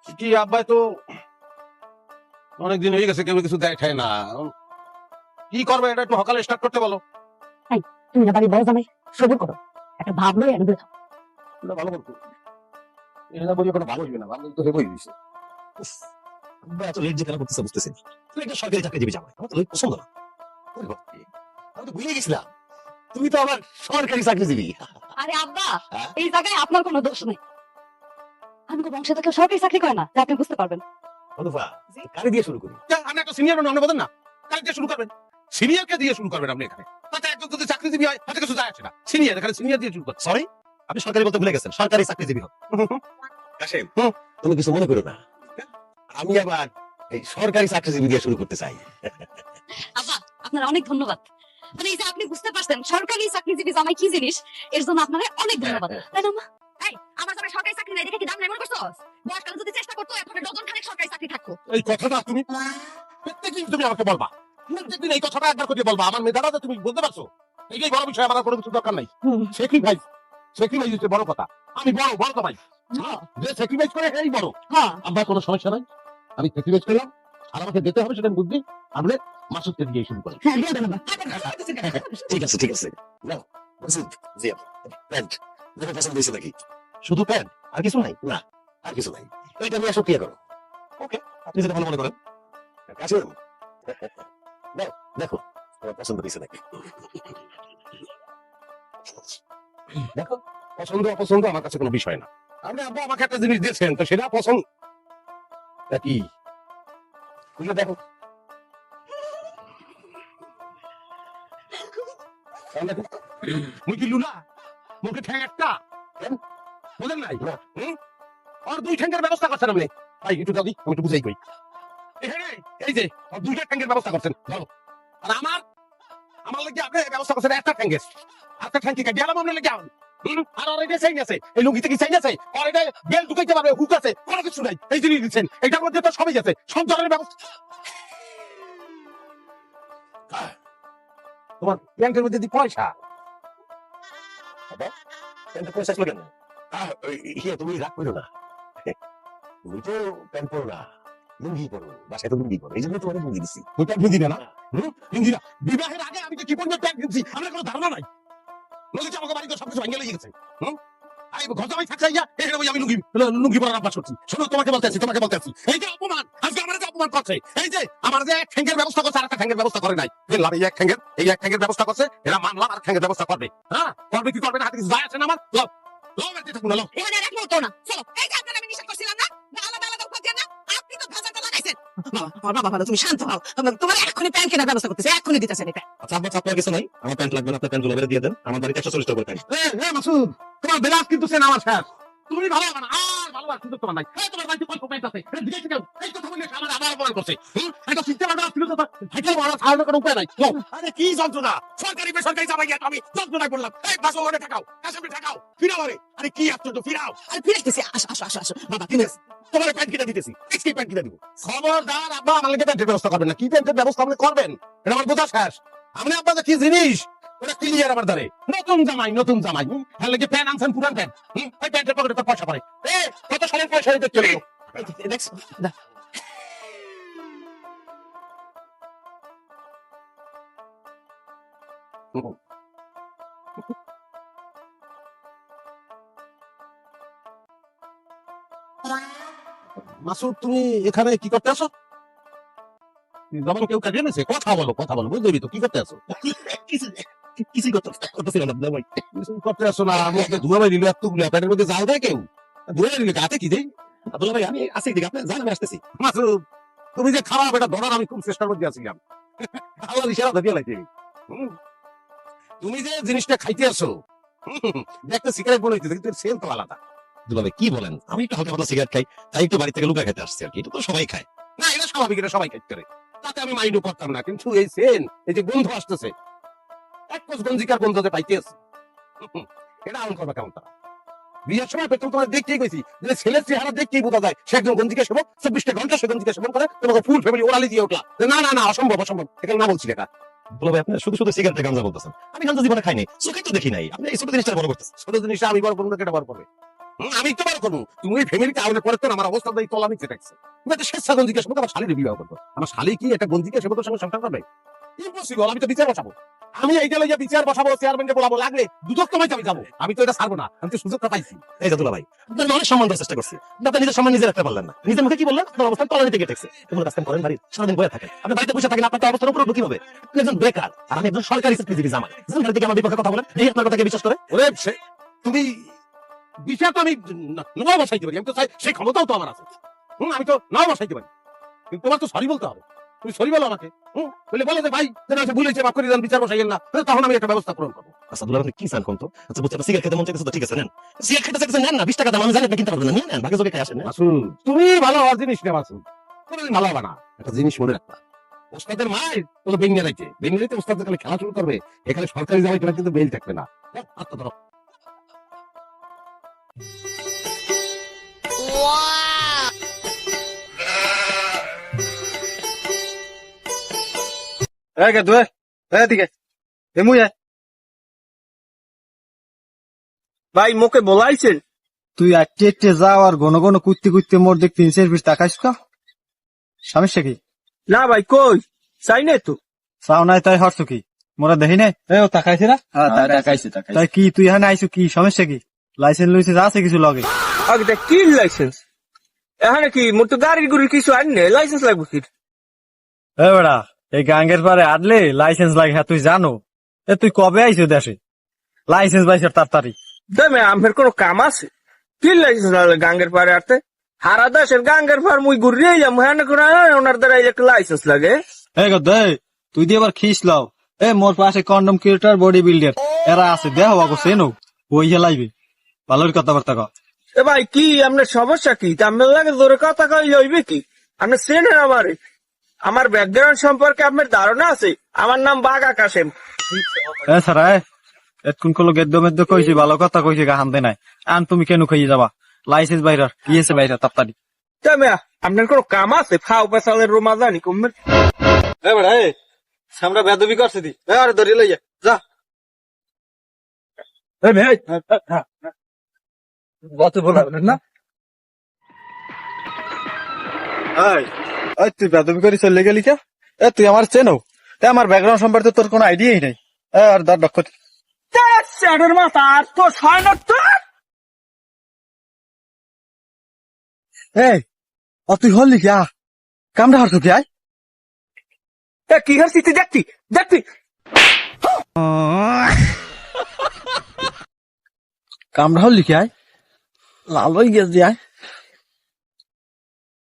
কি আব্বাই তো অনেকদিন হয়ে গেছে, কেউ কিছু দেখায় না। কি করবে এটা একটু সকালে স্টার্ট করতে বলো। তুমি না বাড়ি বড় জামাই, সবুর করো, একটা ভাব লই এনে দাও। এটা ভালো করতো, এটা বলি কোনো ভালো হইবে না, ভালো তো হইবই দিছে। আব্বা এত লেট যে কেন করতেছে বুঝতেছি না। তুই একটা সরকারি চাকরিজীবী জামাই, আমার তো লেট পছন্দ না। ওরে বাপরে, আমি তো ভুলে গেছিলাম তুমি তো আবার সরকারি চাকরিজীবী। আরে আব্বা, হ্যাঁ? এই জায়গায় আপনার কোনো দোষ নাই। আমি তো বংশে তো কেউ সরকারি চাকরি করে না, যা আপনি বুঝতে পারবেন। অনুফা, কারি দিয়ে শুরু করি। আমি একটা সিনিয়র মানুষ, আপনি বলেন না কাজ দিয়ে শুরু করবেন। সিনিয়রকে দিয়ে শুরু করবেন আপনি এখানে। তাতে একজন যদি চাকরিজীবী হয় তাতে কিছু যায় আসে না। সিনিয়র এখানে সিনিয়র দিয়ে শুরু করছে। সরি, আপনি সরকারি বলতে ভুলে গেছেন, সরকারি চাকরিজীবী হন। কাশেম, তুমি কিছু মনে করো না, আমি আবার এই সরকারি চাকরিজীবী দিয়ে শুরু করতে চাই। আব্বা, আপনার অনেক ধন্যবাদ। মানে এই যে আপনি বুঝতে পারছেন সরকারি চাকরিজীবী জামাই কি জিনিস, এর জন্য আপনার অনেক ধন্যবাদ। তাই না মা? এই আমার জামাই সরকারি চাকরি নাই দেখে কি দাম নাই মনে করছস? বয়সকালে যদি চেষ্টা করতো এখন ডজন খানেক সরকারি চাকরি থাকতো। এই কথাটা তুমি প্রত্যেকদিন তুমি আমাকে বলবা, প্রত্যেকদিন এই কথাটা একবার করে বলবা। আমার মেধাটা যে তুমি বুঝতে পারছো, এইটাই বড় বিষয়। আমার আর কোনো কিছু দরকার নাই। স্যাক্রিফাইস, স্যাক্রিফাইস হচ্ছে বড় কথা। আমি বড় বড় তো ভাই, যে স্যাক্রিফাইস করে এই বড়। হ্যাঁ, আমার কোনো সমস্যা নাই, আমি স্যাক্রিফাইস করলাম। আর আমাকে দিতে হবে সেটা বুদ্ধি। আপনি মাসুদকে দিয়ে শুরু করেন। হ্যাঁ, দিয়ে দেন আব্বা। ঠিক আছে, ঠিক আছে। নাও, মাসুদ, জি আপা, প্যান্ট দেখে পছন্দ হয়েছে নাকি? শুধু প্যান্ট, আর কিছু নাই? না, আর কিছু নাই। এটা নিয়ে আসো, ক্লিয়ার করো। ওকে, আপনি যেটা ভালো মনে করেন। কাশেম, নাও, দেখো তোমার পছন্দ হয়েছে নাকি? দেখো, পছন্দ অপছন্দ আমার কাছে কোনো বিষয় না। আপনি আব্বা আমাকে একটা জিনিস দিয়েছেন, তো সেটা পছন্দ তা কি খুলে দেখো। দেখো, মুই কি লুলা? মুখে ঠ্যাং একটা, বুঝেন নাই? আর দুই ঠ্যাঙ্গের ব্যবস্থা করছেন আপনি। ভাই একটু দাদি, আমি একটু বুঝাই কই। এখানে এই যে ওর দুইটা ঠ্যাঙ্গের ব্যবস্থা করছেন, ধরো। আর আমার আমার লাগি আপনি ব্যবস্থা করছেন একটা ঠ্যাঙ্গের। একটা ঠ্যাঙ্গ কি গেলাম আপনার লেগে আর ওর এটা চাই আছে, এই লুঙ্গিতে কি চাই আছে, আর এটা বেল ঢুকাইতে পারবে, হুক আছে, কোনো কিছু নাই। এই জিনিস দিচ্ছেন, এটার মধ্যে তো সবই আছে, সব ধরনের ব্যবস্থা। তোমার ব্যাংকের মধ্যে দি পয়সা। প্যান্টটা পরে চাইছিল কেন? ইয়ে, তুমি রাগ করো না। তুমি তো প্যান্ট পরো না, লুঙ্গি পরো, বাসায় তো লুঙ্গি পরো, এই জন্য তোমার লুঙ্গি দিচ্ছি। ওইটা বুঝি না, বুঝি না। বিবাহের আগে আমি তো কি পরিমাণ প্যান্ট কিনছি আমার কোনো ধারণা নাই। নদীতে আমাকে বাড়িতে সবকিছু ভেঙে লেগে গেছে। আমি ঘর জামাই থাকতে যাইয়া এখানে আমি লুঙ্গি পরার অভ্যাস করছি। শোনো, তোমাকে বলতে আছি, এই যে অপমান, আজকে আমার যে অপমান করছে, এই যে আমার যে এক ঠ্যাঙ্গের ব্যবস্থা করছে আর একটা ঠ্যাঙ্গের ব্যবস্থা করে নাই। বললাম এই এক ঠ্যাঙ্গের ব্যবস্থা করছে, এরা মানলাম আর ঠ্যাঙ্গের ব্যবস্থা করবে। হ্যাঁ, করবে কি করবে না হাতে কিছু যায় আসে না আমার। লও লও, বেঁচে থাকুন না, লও। এখানে আর এক মুহূর্ত না। চলো, এই যে আপনার আমি নিষেধ করছিলাম না, না আলাদা আলাদা উপর দিয়ে না, আপনি তো ভাজাটা লাগাইছেন। বাবা বাবা, তুমি শান্ত হও। তোমার এক্ষুনি প্যান্ট কেনার ব্যবস্থা করতেছে, এক্ষুনি দিতেছেন এটা। আচ্ছা, আপনার কিছু নাই, আমার প্যান্ট লাগবে না, আপনার প্যান্ট গুলো বেড়ে দিয়ে দেন। আমার বাড়িতে 140 টাকা করে প্যান্ট। মাসুদ, তোমার বেলাস কিন্তু সেন আমার শেষ। তুমি ভালো হবে না, আর ভালো আর সুযোগ তোমার নাই। তোমার বাড়িতে কত প্যান্ট আছে, এটা দিকে কেউ এই কথা বলে আমার আবার অপমান করছে। এটা চিন্তা ভাবনা ছিল তো, ভাইটাল মারা ছাড়ানোর কোনো উপায় নাই। আরে কি যন্ত্রণা, সরকারি বেসরকারি চাপাই গিয়ে আমি যন্ত্রণা করলাম। এই বাসা ওরে ঠাকাও, কাশামে ঠাকাও, ফিরাও আরে। আরে কি আশ্চর্য, ফিরাও। আরে ফিরেছি, আসো আসো আসো আসো বাবা, কিনে তোমার প্যান্ট কিনে দিতেছি, এক্সকে প্যান্ট কিনে দিব। খবরদার আব্বা আমার লাগে প্যান্টের ব্যবস্থা করবেন না। কি প্যান্টের ব্যবস্থা আপনি করবেন এটা আমার বোঝা শেষ। আপনি আব্বা যে কি জিনিস ওটা ক্লিয়ার আমার দ্বারে। নতুন জামাই হ্যাঁ লাগে প্যান্ট আনছেন, পুরান প্যান্ট। ওই প্যান্টের পকেটে তো পয়সা পড়ে। কত সালের পয়সা দিতে চলে গেল। দেখছো? মাসুদ, তুমি এখানে কি করতে আসো? যেমন কেউ কাটিয়ে নিয়েছে, কথা বলো, বুঝলি তো কি করতে আসো? কিছুই করতেছিলাম না ভাই। কিছু করতে আসো না, আমি ধুয়া বাই দিল এতগুলো প্যান্টের মধ্যে যাও দেয় কেউ ধুয়ে দিল হাতে কি দেয়? আব্দুল্লাহ ভাই, আমি আছি এদিকে, আপনি জান আমি আসতেছি। মাসুদ, তুমি যে খারাপ এটা ধরার আমি খুব চেষ্টার মধ্যে আছিলাম। আল্লাহ ইশারা দিয়ে লাইতে। তুমি যে জিনিসটা খাইতে আসো, দেখতে সিগারেট মনে হইতেছে কিন্তু সেল তো আলাদা। আব্দুল্লাহ ভাই কি বলেন, আমি একটু হালকা পাতলা সিগারেট খাই, তাই একটু বাড়ি থেকে লুকা খেতে আসছি আর কি। এটা তো সবাই খায়। না, এটা স্বাভাবিক, এটা সবাই খাইতে পারে, তাতে আমি মাইন্ডও করতাম না। কিন্তু এই সেন, এই যে গন্ধ আসতেছে, এক কোষ গঞ্জিকার গন্ধ যে পাইতে আছে, এটা আমন করবা কেমন তারা? বিয়ের সময় পেট্রোল তোমার দেখতেই গেছি যে ছেলের চেহারা দেখতেই বোঝা যায় সে একজন গঞ্জিকা সেবক, 24টা ঘন্টা সে গঞ্জিকা সেবন করে, তোমাকে ফুল ফ্যামিলি ওরালি দিয়ে উঠলা। না, অসম্ভব, এখানে না বলছি এটা। আব্দুল্লাহ ভাই, আপনি শুধু শুধু সিগারেটে গাঞ্জা বলতেছেন, আমি গাঞ্জা জীবনে খাইনি, চোখে তো দেখি নাই। আপনি এই ছোট জিনিসটা বড় করতেছেন। ছোট জিনিসটা আমি বড় করবো না, কেটা বড় করবে? আমি তো বার করবো তুমি ওই ফ্যামিলিতে আউনের পরে তো আমার অবস্থা এই তলা নিচে থাকছে তুমি একটা স্বেচ্ছাগন্ধিকে সঙ্গে আমার শালীর বিবাহ করবো আমার শালী কি একটা গন্ধিকে সেবকের সঙ্গে সংসার করবে ইম্পসিবল আমি তো বিচার বসাবো আমি এইটা লইয়া বিচার বসাবো চেয়ারম্যানকে বলাবো লাগলে দুদক তোমায় আমি যাবো আমি তো এটা ছাড়বো না আমি তো সুযোগটা পাইছি এই যে দুলা ভাই আপনার অনেক সম্মান দেওয়ার চেষ্টা করছি আপনি নিজের সম্মান নিজে রাখতে পারলেন না নিজের মুখে কি বললেন আপনার অবস্থান তলা নিতে গেটেছে এগুলো কাজ কাম করেন বাড়ি সারাদিন বয়ে থাকেন আপনি বাড়িতে বসে থাকেন আপনার তো অবস্থার উপর কি হবে আপনি একজন বেকার আর আমি একজন সরকারি চাকরিজীবী জামাই যেন বাড়ি থেকে আমার বিপক্ষে কথা বলেন এই আপনার কথাকে বিশ্বাস করে ওরে তুমি বিচার তো আমি নাও বসাইতে পারি আমি তো চাই সেই ক্ষমতাও তো আমার আছে আমি তো নাও বসাইতে পারি কিন্তু তোমার তো সরি বলতে হবে তুমি সরি বলো আমাকে বলে বলো যে ভাই যেন আছে ভুল হয়েছে মাফ করে দেন বিচার বসাইয়েন না তখন আমি একটা ব্যবস্থা পূরণ করবো আচ্ছা দুলা আপনি কি চান কোন তো আচ্ছা বুঝতে সিগারেট খেতে মন চাইছে তো ঠিক আছে নেন সিগারেট খেতে চাইছে নেন না 20 টাকা দাম আমি জানি আপনি কিনতে পারবেন না নিয়ে নেন ভাগে যোগে খাই আসেন মাসুদ তুমি ভালো হওয়ার জিনিস না মাসুদ কোনোদিন ভালো হবে না একটা জিনিস মনে রাখবা ওস্তাদের মায়ের তোর বেঙ্গে রাইতে ওস্তাদের খালি খেলা শুরু করবে এখানে সরকারি জামাই খেলা কিন্তু বেল থাকবে না আত্মা ধরো ভাই মোকে বলাইছেন তুই আটটে আটটে যাও আর ঘন ঘন কুত্তে কুত্তে মোর দেখ 3 পিস তাকাইস কা সমস্যা কি না ভাই কই চাই না তো চাও নাই তাই হরছো কি মোরা দেখি নাই ও তাকাইছে না তাই কি তুই এখানে আইছো কি সমস্যা কি লাইসেন্স লইছে আছে কিছু লগে আগে দেখ কি লাইসেন্স এখানে কি মোর তো গাড়ির গুড়ির কিছু আনলে লাইসেন্স লাগবে কি এ বেড়া এই গাঙ্গের পারে আডলে লাইসেন্স লাগে হ্যাঁ তুই জানো এ তুই কবে আইছো দেশে লাইসেন্স পাইছ তাড়াতাড়ি দামে আমার কোনো কাম আছে কি লাইসেন্স লাগলে গাঙ্গের পারে আরতে হারা দেশের গাঙ্গের পার মুই ঘুরিয়ে যাম হ্যাঁ করে ওনার দ্বারা একটা লাইসেন্স লাগে এই গো দে তুই দিয়ে আবার খিস লাও এ মোর পাশে কন্ডম ক্রিয়েটর বডি বিল্ডার এরা আছে দেহ বাগো সেনো ওই লাইবে ভালোর কথাবার্তা কর এ ভাই কি আপনার সমস্যা কি আপনার লাগে জোরে কথা কই হইবে কি আপনি চেনেন আমারে আমার ব্যাকগ্রাউন্ড সম্পর্কে আপনার ধারণা আছে আমার নাম বাঘা কাশেম এ সারা এতক্ষণ কলো গেদ্য মেদ্য কইছি ভালো কথা কইছি গা হানতে নাই আন তুমি কেন খাইয়ে যাবা লাইসেন্স বাইরা কি আছে বাইরা তাড়াতাড়ি দামে আপনার কোনো কাম আছে ফাও পেশালের রোমা জানি কমবে এ বেড়া এ সামরা বেদবি করছে দি এ আরে ধরে লইয়া যা এ ভাই কত বলবেন না এই এই তুই বেদবি করে চলে গেলি কে এ তুই আমার চেনো এ আমার ব্যাকগ্রাউন্ড সম্পর্কে তোর কোনো আইডিয়াই নাই এ আর দাঁড় ডক্টর স্যারের মাথা আর তো ছয় না তো এই ও তুই হলি কি কামড়া হারছো কি আয় কি হারছি তুই দেখতি দেখতি কামড়া হলি কি আয় লাল হয়ে গেছে আয়